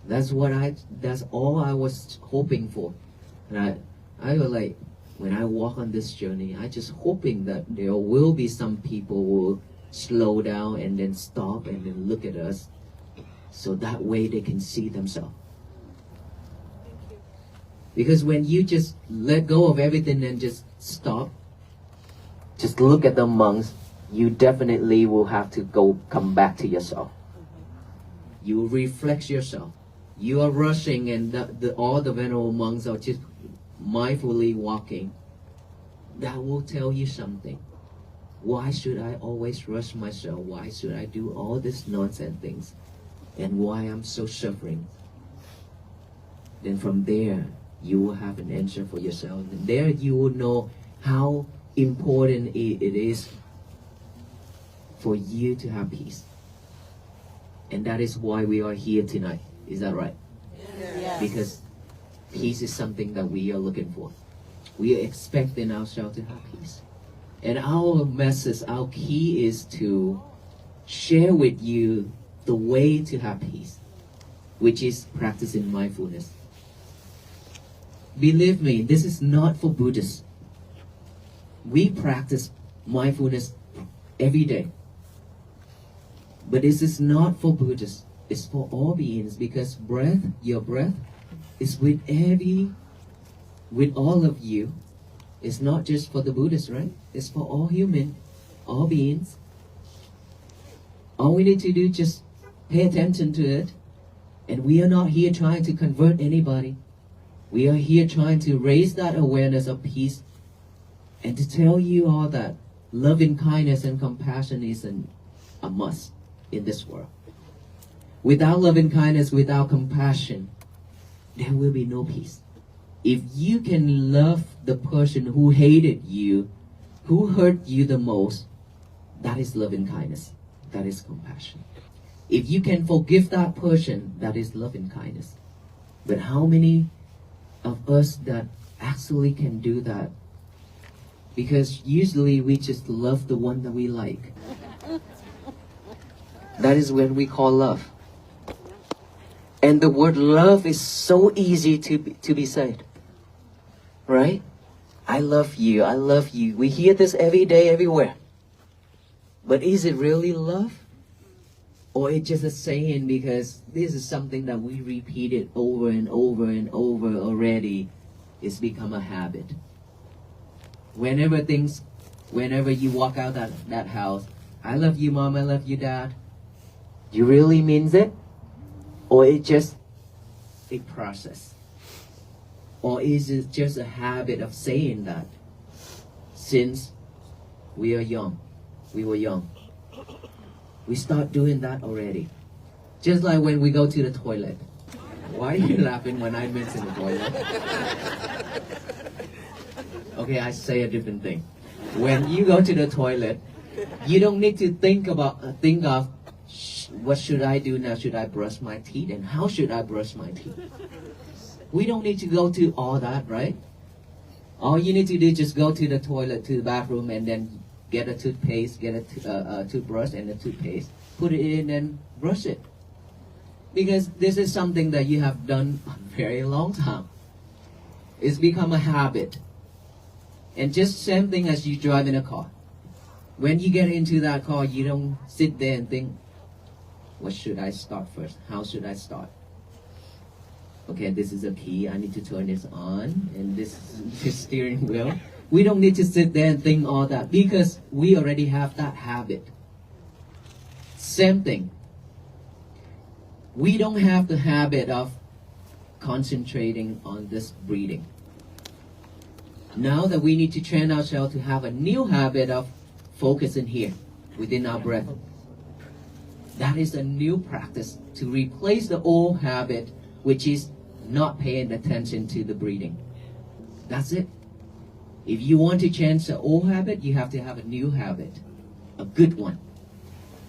That's all I was hoping for. And I was like, when I walk on this journey, I just hoping that there will be some people who will slow down and then stop and then look at us, so that way they can see themselves. Because when you just let go of everything and just stop, just look at the monks, you definitely will have to come back to yourself. You reflect yourself. You are rushing, and all the venerable monks are just mindfully walking. That will tell you something. Why should I always rush myself? Why should I do all these nonsense things? And why I'm so suffering? Then from there, you will have an answer for yourself. And there you will know how important it is for you to have peace. And that is why we are here tonight. Is that right? Yes. Because peace is something that we are looking for. We are expecting ourselves to have peace. And our message, our key is to share with you the way to have peace, which is practicing mindfulness. Believe me, this is not for Buddhists. We practice mindfulness every day. But this is not for Buddhists. It's for all beings, because your breath is with all of you. It's not just for the Buddhists, right? It's for all human, all beings. All we need to do is just pay attention to it. And we are not here trying to convert anybody. We are here trying to raise that awareness of peace and to tell you all that loving kindness and compassion is a must in this world. Without loving kindness, without compassion, there will be no peace. If you can love the person who hated you, who hurt you the most, that is loving kindness. That is compassion. If you can forgive that person, that is loving kindness. But how many of us that actually can do that? Because usually we just love the one that we like. That is when we call love. And the word love is so easy to be said. Right? I love you, I love you. We hear this every day, everywhere. But is it really love? Or it's just a saying because this is something that we repeated over and over and over already. It's become a habit. Whenever you walk out that house, I love you, Mom, I love you, Dad. You really means it? Or it's just a process? Or is it just a habit of saying that since we were young? We start doing that already. Just like when we go to the toilet. Why are you laughing when I mention the toilet? Okay, I say a different thing. When you go to the toilet, you don't need to think of what should I do now? Should I brush my teeth? And how should I brush my teeth? We don't need to go to all that, right? All you need to do is just go to the toilet, to the bathroom, and then get a toothpaste, get a toothbrush and a toothpaste, put it in and brush it. Because this is something that you have done a very long time. It's become a habit. And just same thing as you drive in a car. When you get into that car, you don't sit there and think, what should I start first? How should I start? Okay, this is a key. I need to turn this on. And this is the steering wheel. We don't need to sit there and think all that because we already have that habit. Same thing. We don't have the habit of concentrating on this breathing. Now that we need to train ourselves to have a new habit of focusing here within our breath. That is a new practice to replace the old habit, which is not paying attention to the breathing. That's it. If you want to change the old habit, you have to have a new habit, a good one.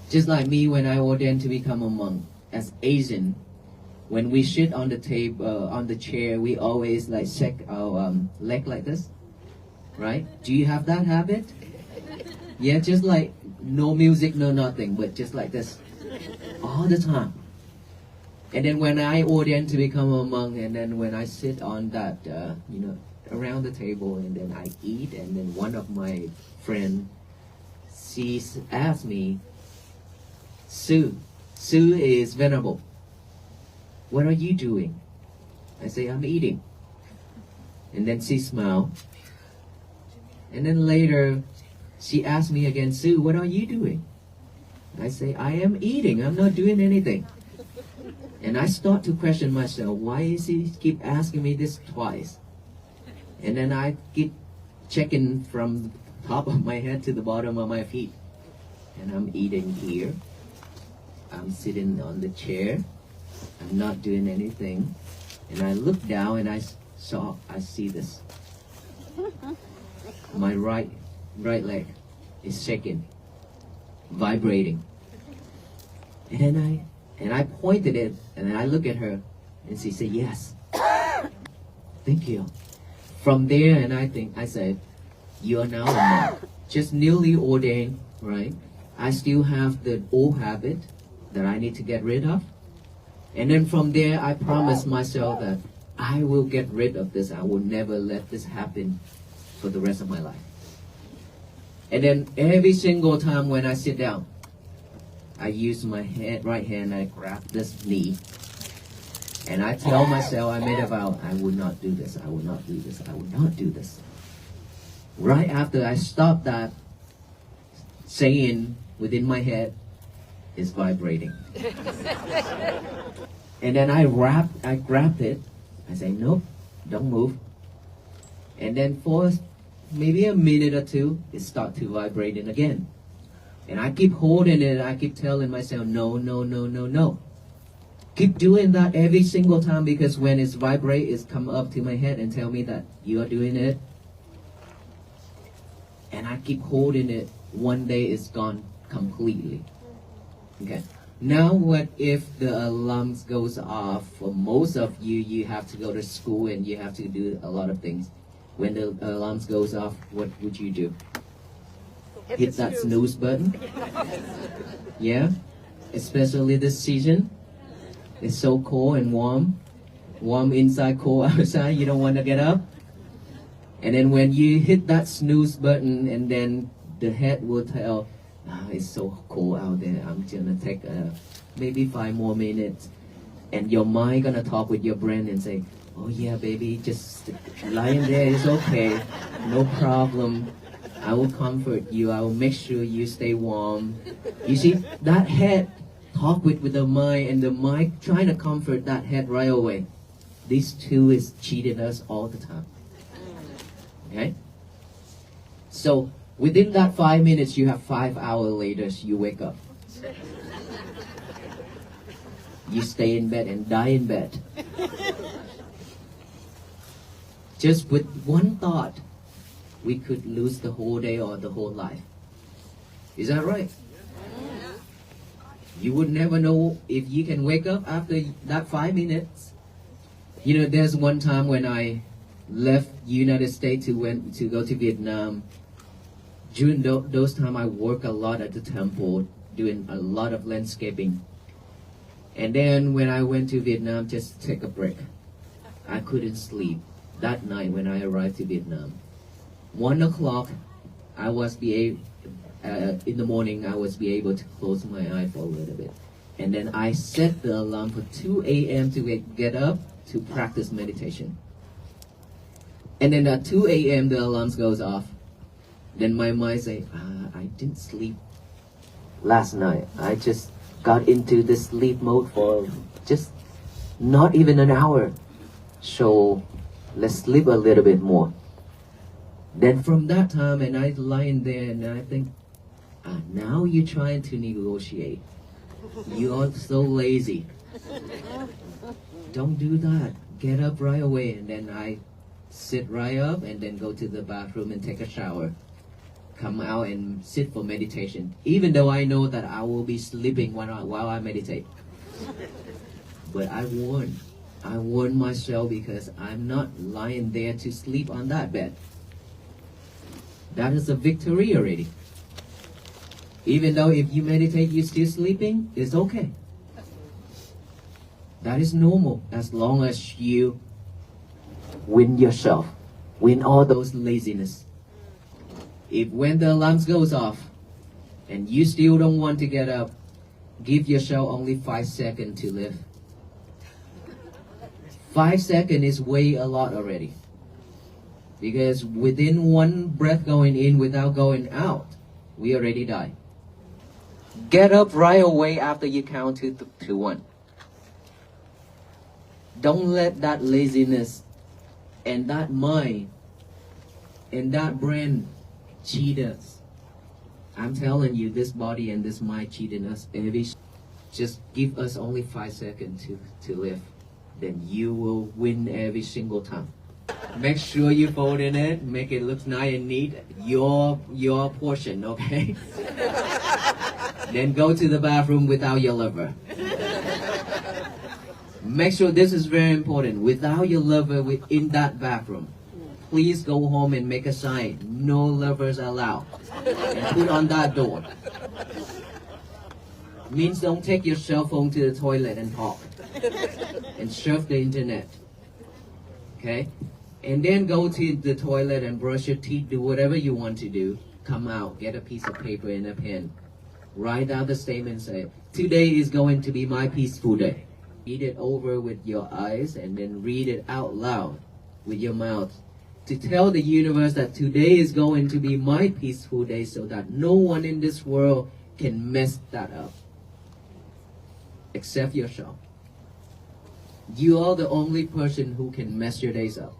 Just like me when I ordained to become a monk, as Asian, when we sit on the table, on the chair, we always like shake our leg like this, right? Do you have that habit? Yeah, just like no music, no nothing, but just like this, all the time. And then when I ordained to become a monk, and then when I sit on that, around the table, and then I eat, and then one of my friend, she asked me, Sue is venerable. What are you doing? I say, I'm eating. And then she smiled. And then later, she asked me again, Sue, what are you doing? I say, I am eating. I'm not doing anything. And I start to question myself, why is he keep asking me this twice? And then I keep checking from the top of my head to the bottom of my feet. And I'm eating here. I'm sitting on the chair. I'm not doing anything. And I look down and I see this. My right leg is shaking, vibrating. And I pointed it, and I look at her, and she said, yes. Thank you. From there, and I said, you are now a monk, just newly ordained, right? I still have the old habit that I need to get rid of. And then from there, I promised myself that I will get rid of this. I will never let this happen for the rest of my life. And then every single time when I sit down, I use my right hand, I grab this knee, and I tell myself, I made a vow, I will not do this, I will not do this, I will not do this. Right after I stop that, saying within my head is vibrating. And then I grabbed it, I say, nope, don't move. And then for maybe a minute or two, it start to vibrating again. And I keep holding it, I keep telling myself, no, no, no, no, no. Keep doing that every single time, because when it's vibrate, it's come up to my head and tell me that you are doing it. And I keep holding it. One day it's gone completely. Okay. Now what if the alarm goes off? For most of you, you have to go to school and you have to do a lot of things. When the alarm goes off, what would you do? Hit that snooze button. Yeah, especially this season. It's so cold and warm inside, cold outside. You don't want to get up. And then when you hit that snooze button, and then the head will tell, it's so cold out there. I'm gonna take maybe 5 more minutes. And your mind gonna talk with your brain and say, oh yeah, baby, just lying there is okay, no problem. I will comfort you. I will make sure you stay warm. You see, that head talk with the mind, and the mind trying to comfort that head right away. These two is cheating us all the time. Okay? So within that 5 minutes, you have 5 hours later, you wake up. You stay in bed and die in bed. Just with one thought, we could lose the whole day or the whole life. Is that right? You would never know if you can wake up after that 5 minutes. You know, there's one time when I left United States to go to Vietnam. During those time, I work a lot at the temple, doing a lot of landscaping. And then when I went to Vietnam, just take a break. I couldn't sleep that night when I arrived to Vietnam. 1 o'clock, in the morning, I was be able to close my eye for a little bit. And then I set the alarm for 2 a.m. to get up to practice meditation. And then at 2 a.m. the alarm goes off. Then my mind say, I didn't sleep last night. I just got into this sleep mode for just not even an hour. So let's sleep a little bit more. Then from that time, and I lying there and I think, now you're trying to negotiate. You are so lazy. Don't do that. Get up right away. And then I sit right up and then go to the bathroom and take a shower. Come out and sit for meditation. Even though I know that I will be sleeping while I meditate. But I warn myself because I'm not lying there to sleep on that bed. That is a victory already. Even though if you meditate, you're still sleeping, it's okay. That is normal as long as you win yourself, win all those laziness. If when the alarm goes off and you still don't want to get up, give yourself only 5 seconds to live. 5 seconds is way a lot already. Because within one breath going in without going out, we already die. Get up right away after you count to 1. Don't let that laziness and that mind and that brain cheat us. I'm telling you, this body and this mind cheating us every. Just give us only 5 seconds to live. Then you will win every single time. Make sure you fold in it, make it look nice and neat. Your portion, okay? Then go to the bathroom without your lover. Make sure this is very important. Without your lover in that bathroom, please go home and make a sign. No lovers allowed. And put on that door. Means don't take your cell phone to the toilet and talk. And surf the internet. Okay? And then go to the toilet and brush your teeth, do whatever you want to do. Come out, get a piece of paper and a pen. Write out the statement, say, today is going to be my peaceful day. Read it over with your eyes and then read it out loud with your mouth. To tell the universe that today is going to be my peaceful day so that no one in this world can mess that up. Except yourself. You are the only person who can mess your days up.